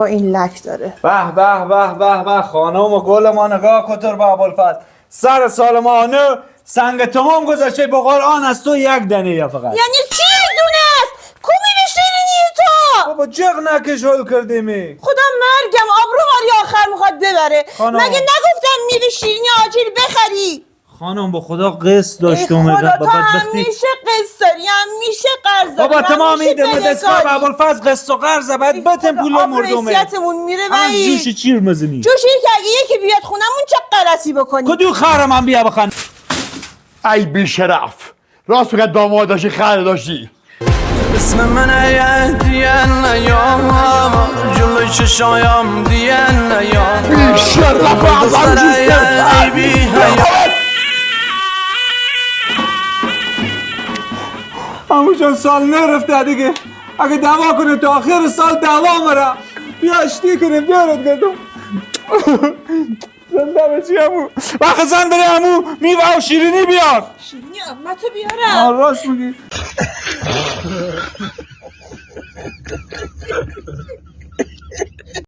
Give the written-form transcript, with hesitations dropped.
با این لک داره. به به به به به خانم و گل ما نگاه کتر به ابوالفضل سر سال ما نو سنگ تمام گذاشته به قرآن از تو یک دنه یا فقط. یعنی چی دونست؟ کو میره شیرینی تو؟ بابا جغ نکش هل کردیمی. خدا مرگم آبرو ماری آخر میخواد ببره. خانم. مگه نگفتن میری شیرینی آجیل بخری؟ خانم به خدا قسط داشتم. خدا تو همیشه قسط داری، همیشه قرض داری. بابا تمام ایده مدرسگاه به ابوالفضل قسط و قرض باید بتن پول مردمه. حیثیتمون میره همون ولی جوش چیر مزنی جوشی که اگه یکی بیاد خونمون چه غلطی بکنی؟ کدو خرم هم بیا بخن. ای بی شرف راست بگه داماد داشتی خیلی داشتی. اسم من دیان نیام جلوی چشایم دیان نیام بی شرف ای بی حیام هموشان سال نرفته دیگه. اگه دعوا کنه تا آخر سال دعوا مرا بیا اشتی کنیم بیارد گردم. زنده بچی همو وقت زن بره همو میوه و شیرینی بیار. شیرینی احمدو بیارم. راست میگی.